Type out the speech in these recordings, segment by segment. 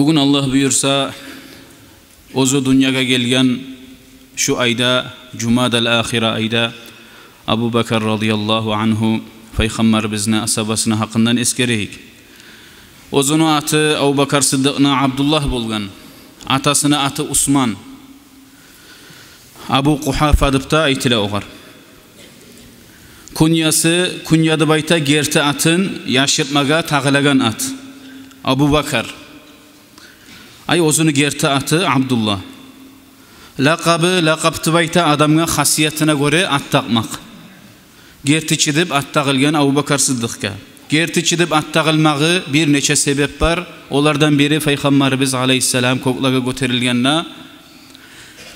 Bugün Allah buyursa ozu dünyaya gelgen şu ayda Cumadal Ahira ayda Abu Bakar radıyallahu anhu Peygamber bizne asabasını hakkından eskereyik. Ozunu atı Abu Bakar Sıddık'na Abdullah bulgan. Atasını atı Osman. Abu Kuhafa dıpta aytile oğar. Kunyadı bayta gerti atın yaşırtmaga tağılagan at. Abu Bakar. Ay ozunu gerti atı Abdullah. Laqabı bayta adamga hasiyetine göre at takmak. Gerti çidip at tağılgan Abu Bakar Sıddık'a. Gerti çidip at tağılmağı bir neçe sebep var. Onlardan biri Peygamberimiz aleyhisselam koklaga göterilgenna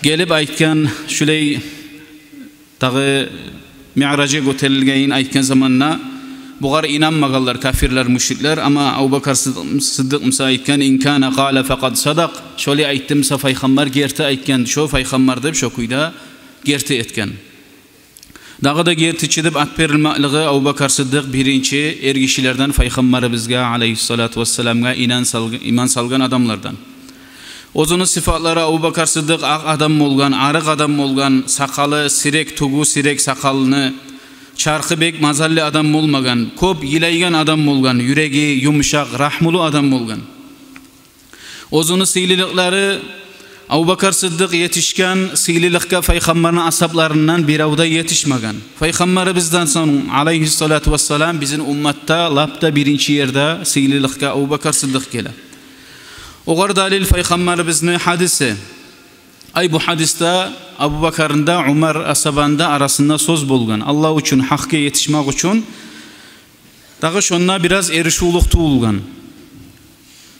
gelip aytkan şuley tağı Mi'raja göterilgen aytkan zamanna buğar inanmaganlar kafirler müşrikler ama Abu Bakar Sıddık mısa aytkan inkana qala faqad sadak şöyle ayttimsa Peygamber gerti aytkan şu Peygamber deb şokuyda gerti etken. Dağı da gerti çidip at berilmaqlığı Abu Bakar Sıddık birinci ergişilerden Peygamberimizge aleyhissalatu vesselamga iman salgan adamlardan. Ozunu sıfatları Abu Bakar Sıddık adam olgan, arık adam olgan, sakalı, sirek, tugu, sirek sakalını, çarkı bek, mazalli adam olmagan, kop yilaygan adam olgan, yüreği yumuşak, rahmulu adam olgan. Ozunu sililikleri Abu Bakar Sıddık yetişken sililikka Peygamber'in asaplarından bir avda yetişmagan. Peygamber bizden sonra aleyhissalatu vesselam bizim ummatta lapta birinci yerde sililikka Abu Bakar Sıddık gele. Oğar dalil Peygamberimizin hadisi. Ay bu hadiste Abu Bakar'ın da Umar asabanda arasında söz bulgan. Allah için hakkı yetişmek için dağı şonna biraz erişuluk tuğulgan.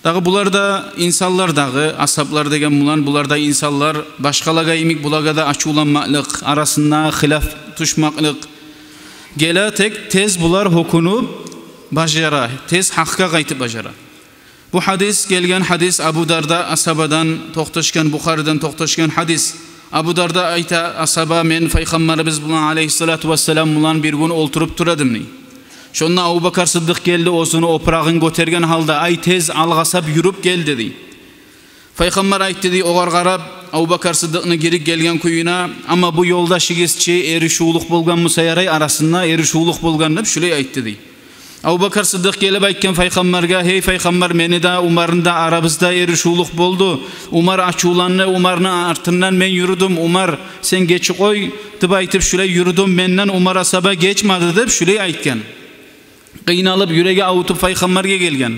Dağı bularda insanlar dağı asaplar degen bularda insanlar başkalaga imik bulaga da açulanmaklık arasında hilaf tuşmaklık. Gele tek tez bular hukunu bajara, tez hakka gaytı bajara. Bu hadis gelgen hadis Abu Darda asabadan toxtaşkan Bukhari'den toxtaşkan hadis. Abu Darda ayta asaba men Peygamberimiz bulan aleyhissalatu vesselam bulan bir gün olturup turadım ni. Şonna Abu Bakar Sıddık geldi ozunu oprağın götergen halda ay tez algasap yürüp gel dedi. Peygamber ayt dedi oğar qarab Abu Bakar Sıddık'ını geri gelgen kuyuna ama bu yolda şigizçi erişuluk bolgan musayaray arasında erişuluk bolgan deb şulay ayt dedi. Abu Bakar Sıddık gelip aytken Peygamberge hey Peygamber meni da Umar'ın da arabızda erişuluk boldu. Umar açulanını Umar'ın artından men yürüdüm. Umar sen geçi koy tıp aytıp şulay yürüdüm menden Umar asaba geçmedi deb şulay aytken. Qıynalıp yüreği avutup Peygamberge gelgen.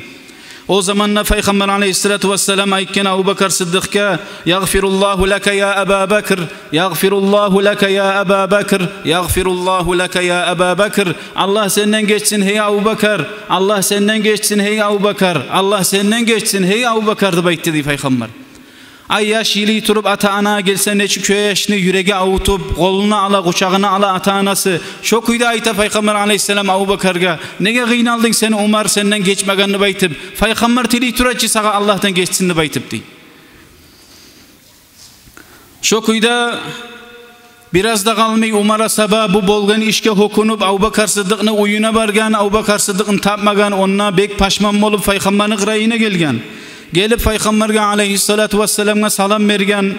O zamanla Peygamber aleyhissalatu vesselam aytken Abu Bakar Sıddık'a Yağfirullahu laka ya Ebu Bakr Yağfirullahu laka ya Ebu Bakr Yağfirullahu laka ya Ebu Bakr Allah senden geçsin hey Abu Bakar Allah senden geçsin hey Abu Bakar Allah senden geçsin hey Abu Bakar deb aytdı Peygamber. Ay yaş yili turup ata ana gelse neçi köye yaşını yüreği avutup koluna ala kucağına ala ata anası çok uyda ayta Peygamber aleyhisselam Abu Bakar'ga nege kıynaldın sen Umar senden geçmeganını baytıp Peygamber tili turaçı sağa Allah'tan geçsinini baytıp di. Çok uyda biraz da kalmay Umar'a sabah bu bolgan işke hokunup Abu Bakar Sıddık'ını uyuna bargan Abu Bakar Sıddık'ını tapmagan onna bek paşman olup Peygamber'in kırayına gelgen. Gelip Peygamberge aleyhissalatu vesselam'a salam vergen.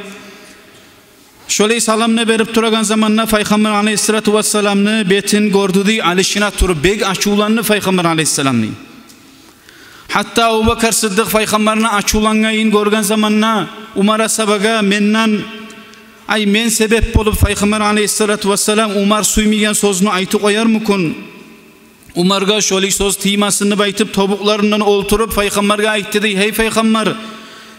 Şöyle salamını verip duragan zamanla Peygamber aleyhissalatu vesselam'ını betin gördüğü alışına turup bek açulanını Peygamber aleyhisselam'ını. Hatta Abu Bakar Sıddık Peygamber'ine açulangayin görgen zamanla Umar'a sabaga menden ay men sebep bolup Peygamber aleyhissalatu vesselam Umar suymayan sözünü aytı koyar mı kun? Umarga şöyle söz timasını baytıp tobuklarından olturup Peygamberge aytdı dey hey Peygamber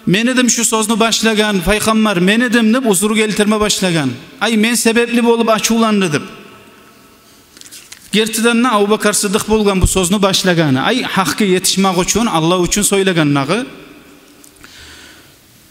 men edim şu sözünü başlagan Peygamber men edim deb uzur keltirme başlagan ay men sebepli bolup açulandı deb gertiden Abu Bakar Sıddık bolgan bu sözünü başlaganı ay hakkı yetişmek için Allah için söylegannağı.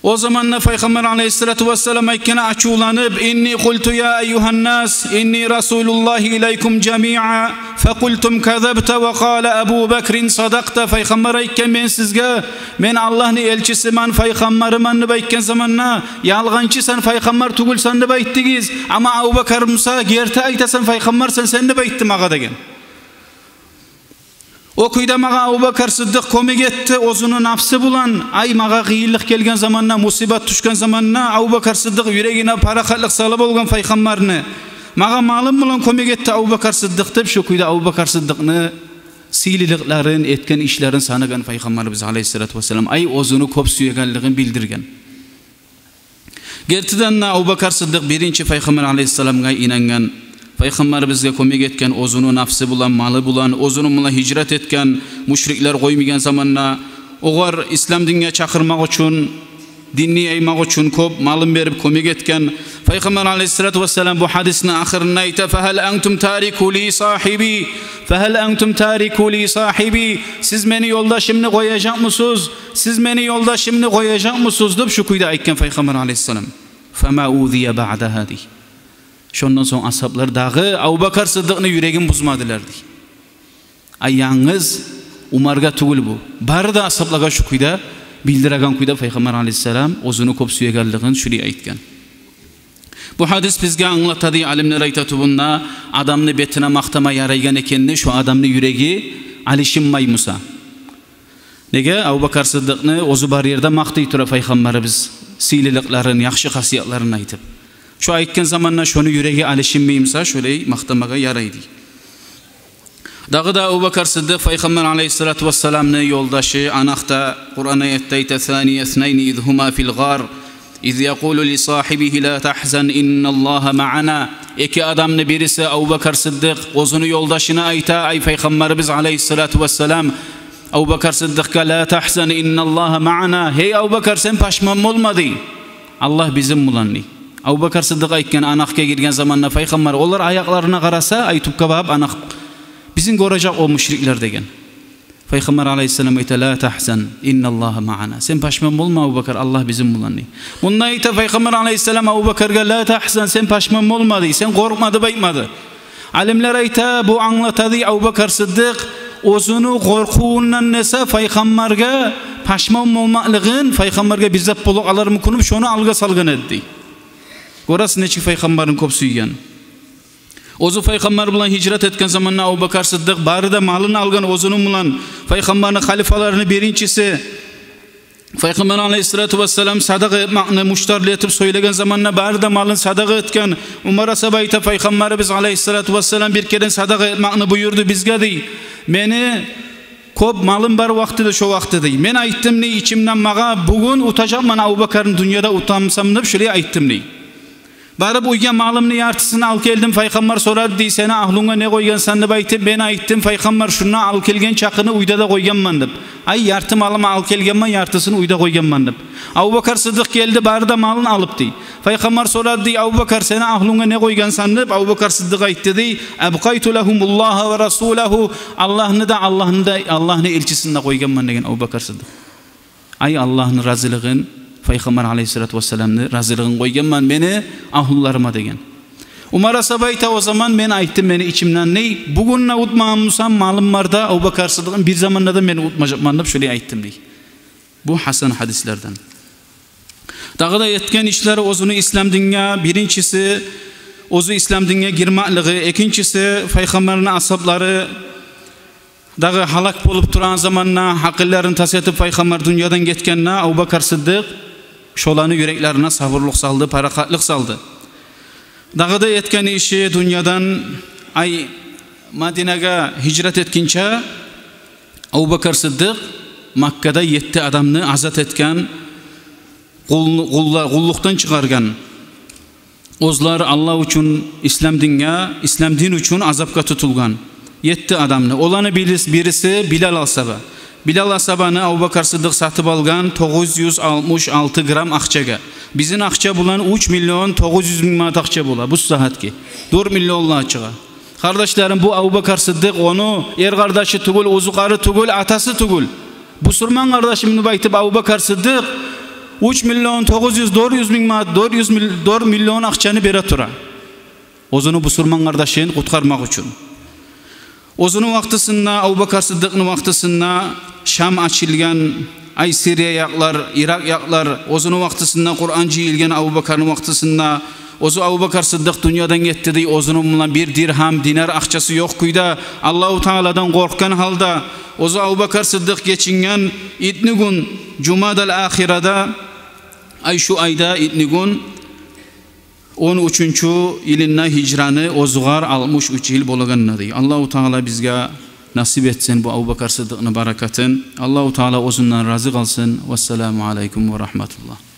O zamanla Peygamber aleyhissalatu vesselam aytkene açulanıp inni kultu ya eyyuhan nas inni Rasulullah ileykum cemi'a fekultum kezebte ve kâle Ebu Bekrin sadakta Peygamber aytken men sizge men Allah'ın elçisi man Peygamber'im aytken zamanla yalgancı sen Peygamber tugul sen de ayttigiz ama Abu Bakar Musa gerte aytasan Peygamber sen de ayttım ağa degen. O kuyda maga Abu Bakar Siddiq kömek etti, ozunu nafsı bulan, ay maga gıyıllık gelgen zamanna, musibat düşken zamanna Abu Bakar Siddiq yüreğine parakatlık salıp olgan paygambarını maga malım bulan kömek etti Abu Bakar Siddiq dep şu kuyda Abu Bakar Siddiq'ni sililiklerin, etken işlerin sanıgan paygambarımız aleyhissalatu vesselam ay ozunu köp süyegenligin bildirgen. Gertiden Abu Bakar Siddiq birinci paygambar aleyhissalamga inangan. Peygamber bizge kömek etken, ozunu nafsı bulan, malı bulan, ozunu mula hicret etken, müşrikler koymayan zamanla, oğar İslam dinine çakırmak için, dinni eymak için köp malın berip kömek etken, Peygamber aleyhissalatu vesselam bu hadisine ahirine ayta, فَهَلْ أَنْتُمْ تَارِكُوا لِي صَاحِبِي فَهَلْ أَنْتُمْ تَارِكُوا لِي صَاحِبِي Siz beni yoldaşımını koyacak mısınız? Siz beni yoldaşımını koyacak mısınız? Dip şu kuyda aytken Peygamber aleyhissalam. فَمَا اُوذِيَ بَعْدَ هَذِي Şondan soň ashablar dağı Abu Bakar Siddiq'ni yüregin buzmadılar di. Ayağınız Umarga tugul bu. Barda ashablarga şu kuyda bildiragan kuyda Peygamber aleyhissalam ozunu köp süyegenligin şuri aytgan. Bu hadis bizge anlatadi, alimler aytatu bunda adamni betine maqtama yaraygan ekenini, şu adamni yüregi alişinmay Musa. Nege Abu Bakar Siddiq'ni ozu bar yerde maqtay tura Peygamberimiz siyliliklerin, yaxşı hasiyatlarini aytıp. Şu aytken zamanla şonu yüreği alışınmayımsa şöyle maqtamaga yaraydı. Dağı da Abu Bakar Siddiq Peygamber aleyhissalatu vesselam'ın yoldaşı anaqta Kur'an ayette ثاني اثنين إذ هما في الغار إذ يقول لصاحبه لا تحزن إن الله معنا İki adamın birisi Abu Bakar Siddiq ozunu yoldaşına ayta ay Peygamberimiz aleyhissalatu vesselam Abu Bakar Siddiq'a la tahzan innallaha ma'ana hey Abu Bakar sen paşman olmadı Allah bizim bulanni. Abu Bakar Siddiq aytken anaqqa girgen zamanla Peygamber onlar ayaklarına qarasa aytıp kabab anaq bizim göracak o müşrikler degen. Peygamber aleyhisselam ayta la tahzan innallaha ma'ana sen paşman olma Abu Bakar Allah bizim bulanni. Bundan ayta Peygamber aleyhisselam Abu Bakar'a la tahzan sen paşman olmadı sen korkmadı baytmadı. Alimler ayta bu anlatadı Abu Bakar Siddiq ozunu korkuundan nese Peygamber'e paşman olmaklığın Peygamber'e bizzat buluq alar mı kunup şonu alga salgın eddi. Gorası neçik Peygamber'in köp süygen. Ozu Peygamber bilan hicret etken zamanna Abu Bakar Siddiq barida malını algan ozunun bilan Peygamber'in halifalarını birincisi Peygamber aleyhissalatu vesselam sadaqa etmakni muştarlı etip söylegen zamanna barida malını sadaqa etken Umar asabayta Peygamberimiz aleyhissalatu vesselam bir keren sadaqa etmakni buyurdu bizge dey. Meni köp malım bar vaxtida şu vaxtida dey. Men aytdım ne içimden maga bugün utacakman Abu Bakar'ın dünyada utanmsam dep şöyle aytdım dey. Barıp uygan malımını yartısını al geldim Peygamber soradı dey seni ahlunga ne koygan sandı baytı ben aytdım Peygamber şuna al kelgen çakını uyda da koyganman dep. Ay yartı malımı al kelgenman yartısını uyda koyganman dep. Abu Bakar Siddiq geldi barıda malını alıp dey. Peygamber soradı dey Abu Bakar seni ahlunga ne koygan sandı Abu Bakar Siddiq aytdı dey abqaytu lahumullaha ve rasulahu Allah'ını da Allah'ını elçisini de koyganman degen Abu Bakar Siddiq. Ay Allah'ın razılığın Peygamber aleyhissalatu vesselam'ni razılığın koyganman beni ahullarıma degen. Umar asabayta o zaman men aytdım beni içimden ney bugün ne utmamsam malım var da Abu Bakar Siddiq'ın bir zamanda da beni utmacakman dep şöyle aytdım dey. Bu hasan hadislerden. Dağı da etken işleri ozunu İslam dinine birincisi ozu İslam dinine girmaklığı, ikincisi Peygamber'in ashabları dağı halak bolup duran zamanna hakillerini tasatip Peygamber dünyadan getkenna Abu Bakar Siddiq şolanı yüreklerine sabırlık saldı, parakatlık saldı. Dağı da etken işi dünyadan ay Medine'ye hicret etkince Abu Bakar Siddiq Makka'da 7 adamını azat etken kulluktan çıkargan. Ozlar Allah üçün İslam din üçün azapka tutulgan. 7 adamını. Olanı birisi Bilal Asaba. Bilal Asaba'nı Abu Bakar Siddiq satıp algan 966 gram akçaga. Bizim akça bulan 3.900.000 manat akça bula. Bu saatki. 4 milyonla açığa. Kardeşlerim bu Abu Bakar Siddiq onu kardeşi tugul, ozukarı tugul, atası tugul. Bu Surman kardeşimini baytıp Abu Bakar Siddiq 3.900.000 manat 4 milyon akçanı bere tura. Ozunu bu Surman kardeşini kurtarmak için. Ozunun vaxtısında Abu Bakar Siddiq'ın vaxtısında Şam açılgan ay Suriye yaklar, Irak yaklar. Ozunun vaxtısında Kur'an ciyilgen Abu Bakar'ın vaxtısında Ozu Abu Bakar Sıddık dünyadan gitti, ozunun bilan bir dirham, dinar akçası yok kuyda. Allahu Teala'dan korkan halda ozu Abu Bakar Sıddık geçingen itnigun Cumadal ahirada ay şu ayda itnigun 13. yılına hicranı ozugar 63 yıl bolagannadı. Allahu Teala bizga nasip etsin bu Abu Bakar Sıddık'ın barakatın. Allahu Teala ozundan razı kalsın. Vesselamu aleyküm ve rahmetullah.